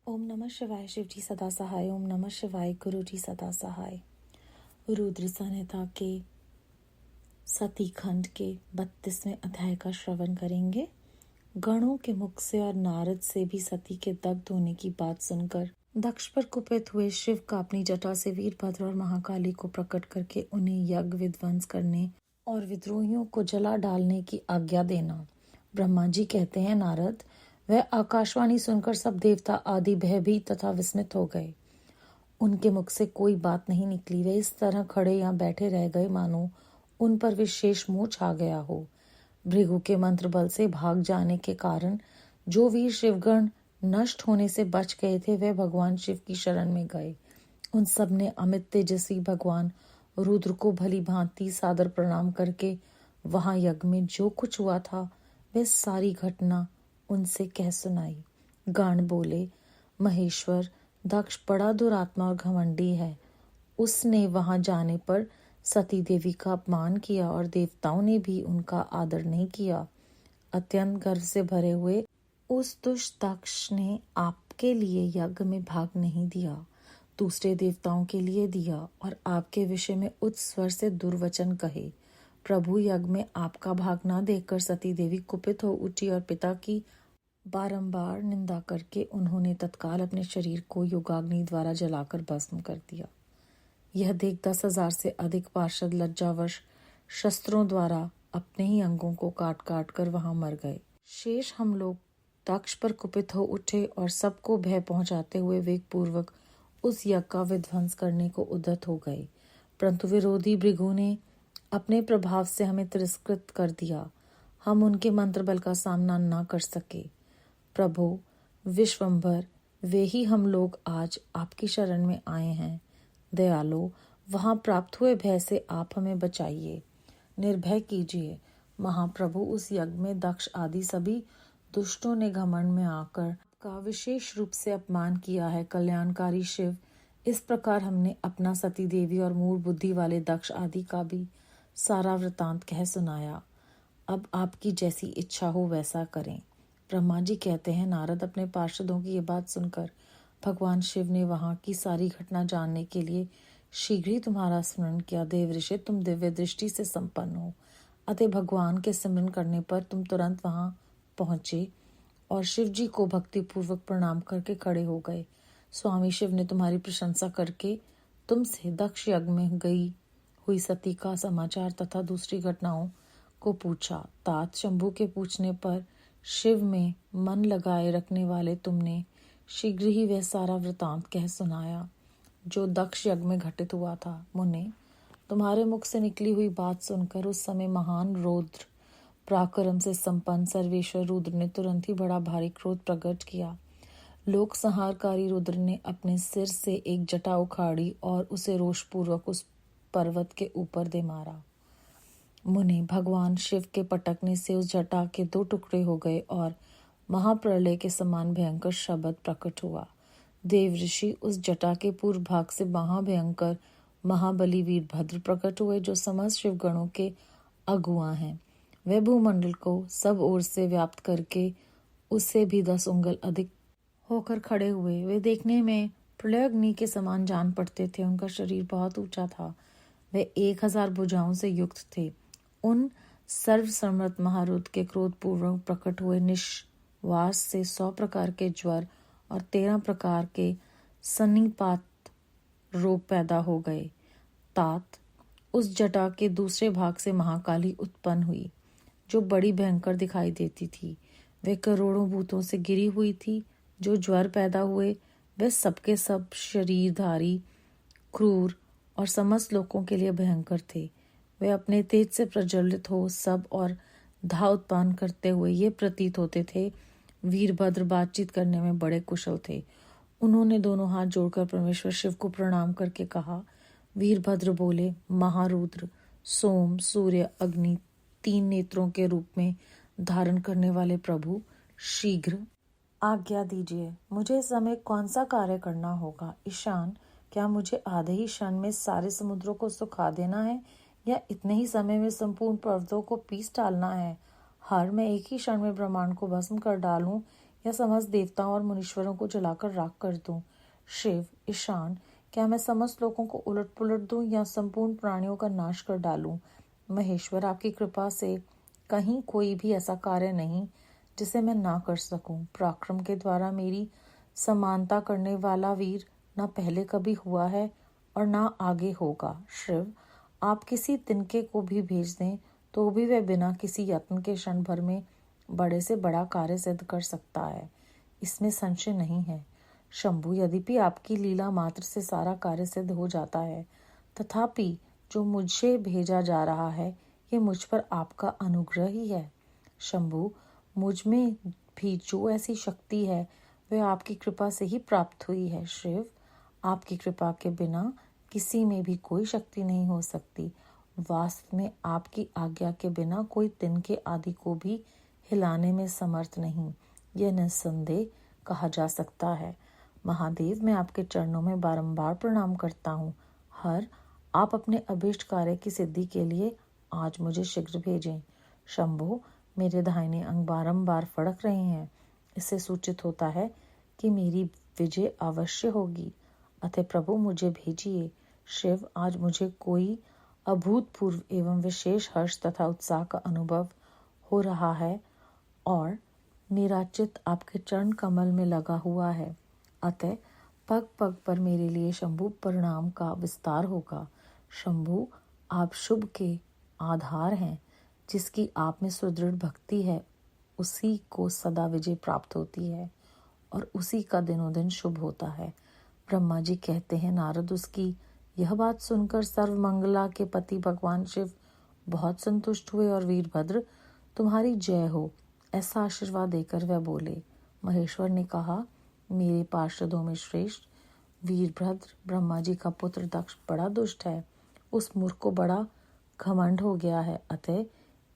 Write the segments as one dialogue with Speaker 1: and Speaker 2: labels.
Speaker 1: ओम नमः शिवाय। शिव जी सदा सहाय। ओम नमः शिवाय। गुरु जी सदा सहाय। रुद्र संहिता के सती खंड के 32वें अध्याय का श्रवण करेंगे। गणों के मुख से और नारद से भी सती के दग्ध होने की बात सुनकर दक्ष पर कुपित हुए शिव का अपनी जटा से वीरभद्र और महाकाली को प्रकट करके उन्हें यज्ञ विध्वंस करने और विद्रोहियों को जला डालने की आज्ञा देना। ब्रह्मा जी कहते हैं, नारद, वह आकाशवाणी सुनकर सब देवता आदि भयभीत तथा विस्मित हो गए। उनके मुख से कोई बात नहीं निकली। वे इस तरह खड़े या बैठे रह गए मानो उन पर विशेष मोह छा गया हो। भृगु के मंत्र बल से भाग जाने के कारण जो वीर शिवगण नष्ट होने से बच गए थे, वे भगवान शिव की शरण में गए। उन सब ने अमित तेजस्वी भगवान रुद्र को भली भांति सादर प्रणाम करके वहां यज्ञ में जो कुछ हुआ था वह सारी घटना उनसे कह सुनाई। गण बोले, महेश्वर, दक्ष बड़ा दुरात्मा और घमंडी है। उसने वहां जाने पर सती देवी का अपमान किया और देवताओं ने भी उनका आदर नहीं किया। अत्यंत गर्व से भरे हुए उस दुष्ट दक्ष ने आपके लिए यज्ञ में भाग नहीं दिया, दूसरे देवताओं के लिए दिया और आपके विषय में उच्च स्वर से दुर्वचन कहे। प्रभु, यज्ञ में आपका भाग न देखकर सती देवी कुपित हो उठी और पिता की बारंबार निंदा करके उन्होंने तत्काल अपने शरीर को योगाग्नि द्वारा जलाकर भस्म कर दिया। यह देख 10,000 से अधिक पार्षद लज्जावश शस्त्रों द्वारा अपने ही अंगों को काट काट कर वहां मर गए। शेष हम लोग दक्ष पर कुपित हो उठे और सबको भय पहुंचाते हुए वेग पूर्वक उस यज्ञ का विध्वंस करने को उद्यत हो गए, परंतु विरोधी भृगु ने अपने प्रभाव से हमें तिरस्कृत कर दिया। हम उनके मंत्र बल का सामना न कर सके। प्रभु विश्वंभर, वे ही हम लोग आज आपकी शरण में आए हैं। दयालो, वहां प्राप्त हुए भय से आप हमें बचाइए, निर्भय कीजिए। महाप्रभु, उस यज्ञ में दक्ष आदि सभी दुष्टों ने घमंड में आकर का विशेष रूप से अपमान किया है। कल्याणकारी शिव, इस प्रकार हमने अपना सती देवी और मूढ़ बुद्धि वाले दक्ष आदि का भी सारा वृतांत कह सुनाया। अब आपकी जैसी इच्छा हो वैसा करें। ब्रह्मा जी कहते हैं, नारद, अपने पार्षदों की ये बात सुनकर भगवान शिव ने वहां की सारी घटना जानने के लिए शीघ्र ही तुम्हारा स्मरण किया। देव ऋषि, तुम दिव्य दृष्टि से संपन्न हो, अतः भगवान के स्मरण करने पर तुम तुरंत वहां पहुंचे और शिव जी को भक्ति पूर्वक प्रणाम करके खड़े हो गए। स्वामी शिव ने तुम्हारी प्रशंसा करके तुमसे दक्ष यज्ञ में गई हुई सती का समाचार तथा दूसरी घटनाओं को पूछा। तात शंभु के पूछने पर शिव में मन लगाए रखने वाले तुमने शीघ्र ही वह सारा वृतांत कह सुनाया जो दक्ष यज्ञ में घटित हुआ था। मुने, तुम्हारे मुख से निकली हुई बात सुनकर उस समय महान रौद्र पराक्रम से संपन्न सर्वेश्वर रुद्र ने तुरंत ही बड़ा भारी क्रोध प्रकट किया। लोक संहारकारी रुद्र ने अपने सिर से एक जटा उखाड़ी और उसे रोषपूर्वक उस पर्वत के ऊपर दे मारा। मुने, भगवान शिव के पटकने से उस जटा के 2 टुकड़े हो गए और महाप्रलय के समान भयंकर शब्द प्रकट हुआ। देव ऋषि, उस जटा के पूर्व भाग से महाभयंकर महाबली वीरभद्र प्रकट हुए, जो समस्त शिवगणों के अगुआ हैं। वे भूमंडल को सब ओर से व्याप्त करके उससे भी 10 उंगल अधिक होकर खड़े हुए। वे देखने में प्रलयाग्नि के समान जान पड़ते थे। उनका शरीर बहुत ऊंचा था। वे 1000 भुजाओं से युक्त थे। उन सर्वसम्मत महारुद्र के क्रोध पूर्वक प्रकट हुए निश्वास से 100 प्रकार के ज्वर और 13 प्रकार के सन्निपात रोग पैदा हो गए। तात, उस जटा के दूसरे भाग से महाकाली उत्पन्न हुई, जो बड़ी भयंकर दिखाई देती थी। वे करोड़ों भूतों से गिरी हुई थी। जो ज्वर पैदा हुए वे सबके सब शरीरधारी, क्रूर और समस्त लोगों के लिए भयंकर थे। वे अपने तेज से प्रज्वलित हो सब और धा उत्पन्न करते हुए ये प्रतीत होते थे। वीरभद्र बातचीत करने में बड़े कुशल थे। उन्होंने दोनों हाथ जोड़कर परमेश्वर शिव को प्रणाम करके कहा। वीरभद्र बोले, महारुद्र, सोम, सूर्य, अग्नि 3 नेत्रों के रूप में धारण करने वाले प्रभु, शीघ्र आज्ञा दीजिए। मुझे इस समय कौन सा कार्य करना होगा? ईशान, क्या मुझे आधे ही क्षण में सारे समुद्रों को सुखा देना है या इतने ही समय में संपूर्ण पर्वतों को पीस डालना है? हर मैं एक ही क्षण में ब्रह्मांड को भस्म कर डालूं या समस्त देवताओं और मुनीश्वरों को जलाकर राख कर दूं? शिव, ईशान, क्या मैं समस्त लोगों को उलट पुलट दूं या संपूर्ण प्राणियों का नाश कर डालूं? महेश्वर, आपकी कृपा से कहीं कोई भी ऐसा कार्य नहीं जिसे मैं ना कर सकूं। पराक्रम के द्वारा मेरी समानता करने वाला वीर ना पहले कभी हुआ है और ना आगे होगा। शिव, आप किसी तिनके को भी भेज दें तो भी वह बिना किसी यत्न के क्षण भर में बड़े से बड़ा कार्य सिद्ध कर सकता है, इसमें संशय नहीं है। शंभु, यद्यपि आपकी लीला मात्र से सारा कार्य सिद्ध हो जाता है, तथापि जो मुझे भेजा जा रहा है ये मुझ पर आपका अनुग्रह ही है। शंभु, मुझ में भी जो ऐसी शक्ति है वह आपकी कृपा से ही प्राप्त हुई है। शिव, आपकी कृपा के बिना किसी में भी कोई शक्ति नहीं हो सकती। वास्तव में आपकी आज्ञा के बिना कोई तिनके आदि को भी हिलाने में समर्थ नहीं, यह निस्संदेह कहा जा सकता है। महादेव, मैं आपके चरणों में बारंबार प्रणाम करता हूँ। आप अपने अभीष्ट कार्य की सिद्धि के लिए आज मुझे शीघ्र भेजें। शंभो, मेरे दाहिने अंग बारंबार फड़क रहे हैं, इससे सूचित होता है कि मेरी विजय अवश्य होगी, अतः प्रभु मुझे भेजिए। शिव, आज मुझे कोई अभूतपूर्व एवं विशेष हर्ष तथा उत्साह का अनुभव हो रहा है और मेरा चित्त आपके चरण कमल में लगा हुआ है, अतः पग पग पर मेरे लिए शंभु परिणाम का विस्तार होगा। शंभु, आप शुभ के आधार हैं, जिसकी आप में सुदृढ़ भक्ति है उसी को सदा विजय प्राप्त होती है और उसी का दिनों दिन शुभ होता है। ब्रह्मा जी कहते हैं, नारद उसकी यह बात सुनकर सर्वमंगला के पति भगवान शिव बहुत संतुष्ट हुए और वीरभद्र, तुम्हारी जय हो, ऐसा आशीर्वाद देकर वह बोले। महेश्वर ने कहा, मेरे पार्षदों में श्रेष्ठ वीरभद्र, ब्रह्मा जी का पुत्र दक्ष बड़ा दुष्ट है। उस मूर्ख को बड़ा घमंड हो गया है, अतः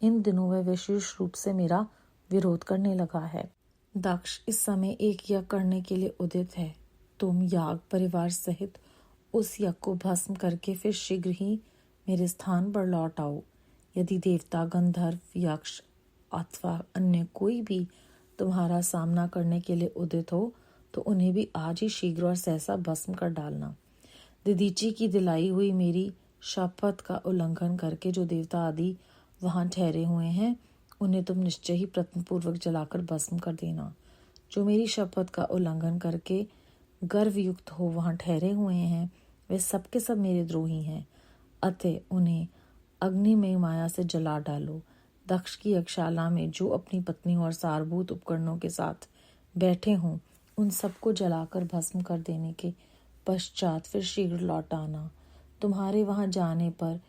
Speaker 1: इन दिनों वह विशेष रूप से मेरा विरोध करने लगा है। दक्ष इस समय एक यज्ञ करने के लिए उदित है। तुम याग परिवार सहित उस यज्ञ को भस्म करके फिर शीघ्र ही मेरे स्थान पर लौट आओ। यदि देवता, गंधर्व, यक्ष अथवा अन्य कोई भी तुम्हारा सामना करने के लिए उदित हो तो उन्हें भी आज ही शीघ्र और सहसा भस्म कर डालना। दधीची की दिलाई हुई मेरी शपथ का उल्लंघन करके जो देवता आदि वहां ठहरे हुए हैं उन्हें तुम निश्चय ही प्रयत्नपूर्वक जलाकर भस्म कर देना। जो मेरी शपथ का उल्लंघन करके गर्वयुक्त हो वहां ठहरे हुए हैं वे सब के सब मेरे द्रोही हैं, अतः उन्हें अग्निमय माया से जला डालो। दक्ष की यज्ञशाला में जो अपनी पत्नी और सारभूत उपकरणों के साथ बैठे हों उन सबको जलाकर भस्म कर देने के पश्चात फिर शीघ्र लौट आना। तुम्हारे वहां जाने पर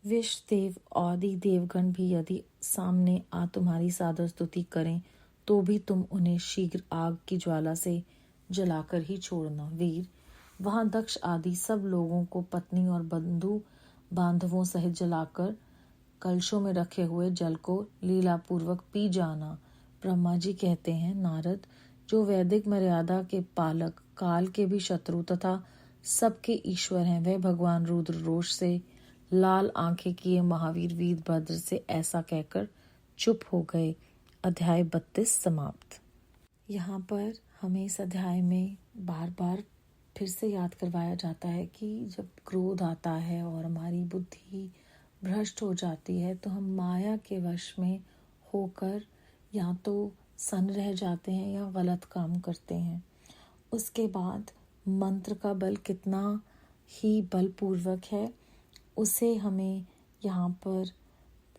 Speaker 1: विष्णुदेव आदि देवगण भी यदि सामने आ तुम्हारी सादर स्तुति करें तो भी तुम उन्हें शीघ्र आग की ज्वाला से जलाकर ही छोड़ना। वीर, वहां दक्ष आदि सब लोगों को पत्नी और बंधु बांधवों सहित जलाकर कलशों में रखे हुए जल को लीला पूर्वक पी जाना। ब्रह्मा जी कहते हैं, नारद, जो वैदिक मर्यादा के पालक, काल के भी शत्रु तथा सबके ईश्वर हैं, वह भगवान रुद्र रोष से लाल आंखें किए महावीर वीरभद्र से ऐसा कहकर चुप हो गए। अध्याय 32 समाप्त। यहाँ पर हमें इस अध्याय में बार बार फिर से याद करवाया जाता है कि जब क्रोध आता है और हमारी बुद्धि भ्रष्ट हो जाती है तो हम माया के वश में होकर या तो सन रह जाते हैं या गलत काम करते हैं। उसके बाद मंत्र का बल कितना ही बलपूर्वक है उसे हमें यहाँ पर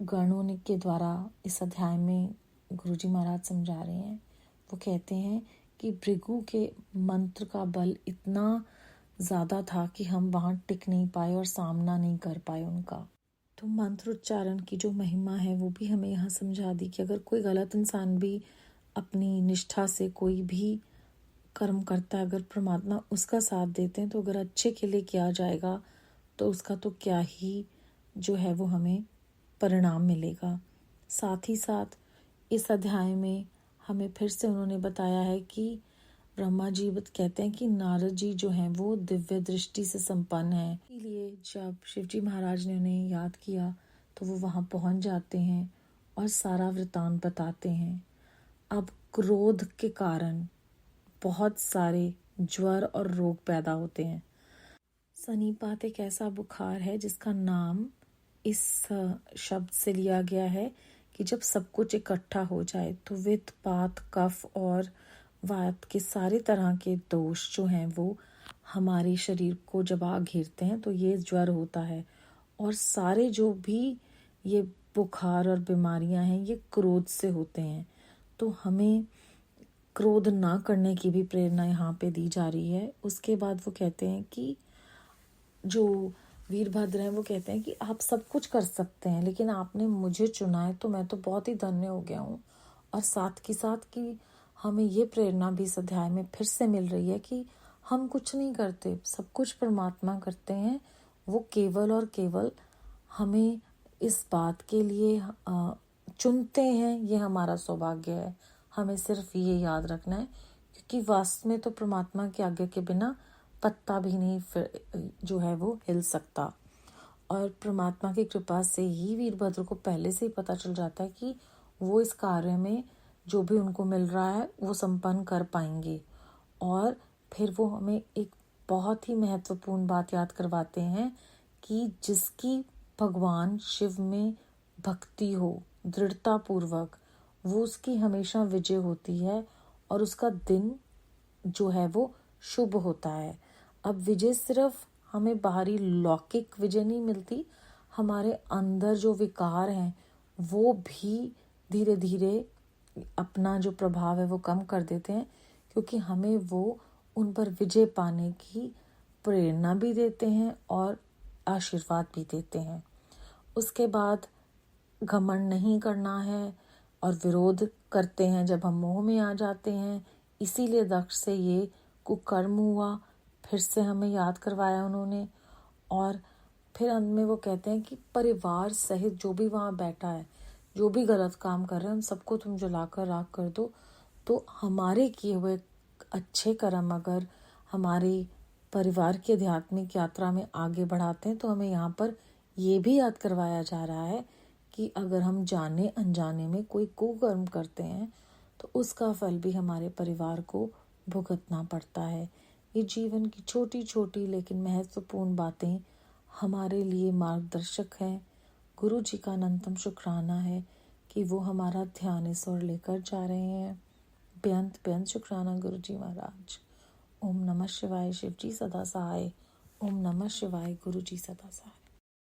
Speaker 1: गणों के द्वारा इस अध्याय में गुरुजी महाराज समझा रहे हैं। वो कहते हैं कि भृगु के मंत्र का बल इतना ज़्यादा था कि हम वहाँ टिक नहीं पाए और सामना नहीं कर पाए उनका। तो मंत्र उच्चारण की जो महिमा है वो भी हमें यहाँ समझा दी कि अगर कोई गलत इंसान भी अपनी निष्ठा से कोई भी कर्म करता है, अगर परमात्मा उसका साथ देते हैं तो अगर अच्छे के लिए किया जाएगा तो उसका तो क्या ही जो है वो हमें परिणाम मिलेगा। साथ ही साथ इस अध्याय में हमें फिर से उन्होंने बताया है कि ब्रह्मा जी कहते हैं कि नारद जी जो हैं वो दिव्य दृष्टि से संपन्न है, इसलिए जब शिवजी महाराज ने उन्हें याद किया तो वो वहाँ पहुँच जाते हैं और सारा वृतांत बताते हैं। अब क्रोध के कारण बहुत सारे ज्वर और रोग पैदा होते हैं। सनीपात एक ऐसा बुखार है जिसका नाम इस शब्द से लिया गया है कि जब सब कुछ इकट्ठा हो जाए तो वित्त, पात, कफ और वात के सारे तरह के दोष जो हैं वो हमारे शरीर को जब आ घेरते हैं तो ये ज्वर होता है। और सारे जो भी ये बुखार और बीमारियां हैं ये क्रोध से होते हैं। तो हमें क्रोध ना करने की भी प्रेरणा यहाँ पे दी जा रही है। उसके बाद वो कहते हैं कि जो वीरभद्र हैं वो कहते हैं कि आप सब कुछ कर सकते हैं लेकिन आपने मुझे चुना है तो मैं तो बहुत ही धन्य हो गया हूँ। और साथ ही साथ कि हमें ये प्रेरणा भी इस अध्याय में फिर से मिल रही है कि हम कुछ नहीं करते, सब कुछ परमात्मा करते हैं। वो केवल और केवल हमें इस बात के लिए चुनते हैं, ये हमारा सौभाग्य है। हमें सिर्फ ये याद रखना है क्योंकि वास्तव में तो परमात्मा की आज्ञा के बिना पत्ता भी नहीं जो है वो हिल सकता। और परमात्मा की कृपा से ही वीरभद्र को पहले से ही पता चल जाता है कि वो इस कार्य में जो भी उनको मिल रहा है वो संपन्न कर पाएंगे। और फिर वो हमें एक बहुत ही महत्वपूर्ण बात याद करवाते हैं कि जिसकी भगवान शिव में भक्ति हो दृढ़ता पूर्वक, वो उसकी हमेशा विजय होती है और उसका दिन जो है वो शुभ होता है। अब विजय सिर्फ हमें बाहरी लौकिक विजय नहीं मिलती, हमारे अंदर जो विकार हैं वो भी धीरे धीरे अपना जो प्रभाव है वो कम कर देते हैं क्योंकि हमें वो उन पर विजय पाने की प्रेरणा भी देते हैं और आशीर्वाद भी देते हैं। उसके बाद घमंड नहीं करना है और विरोध करते हैं जब हम मोह में आ जाते हैं। इसीलिए दक्ष से ये कुकर्म हुआ, फिर से हमें याद करवाया उन्होंने। और फिर अंत में वो कहते हैं कि परिवार सहित जो भी वहाँ बैठा है, जो भी गलत काम कर रहे हैं, उन सबको तुम जलाकर राख कर दो। तो हमारे किए हुए अच्छे कर्म अगर हमारी परिवार की आध्यात्मिक यात्रा में आगे बढ़ाते हैं तो हमें यहाँ पर ये भी याद करवाया जा रहा है कि अगर हम जाने अनजाने में कोई कुकर्म करते हैं तो उसका फल भी हमारे परिवार को भुगतना पड़ता है। ये जीवन की छोटी छोटी लेकिन महत्वपूर्ण बातें हमारे लिए मार्गदर्शक हैं। गुरु जी का अनंतम शुक्राना है कि वो हमारा ध्यान इस ओर लेकर जा रहे हैं। बेअंत बेअंत शुक्राना गुरु जी महाराज। ओम नमः शिवाय। शिव जी सदा सहाय। ओम नमः शिवाय। गुरु जी सदा सहाय।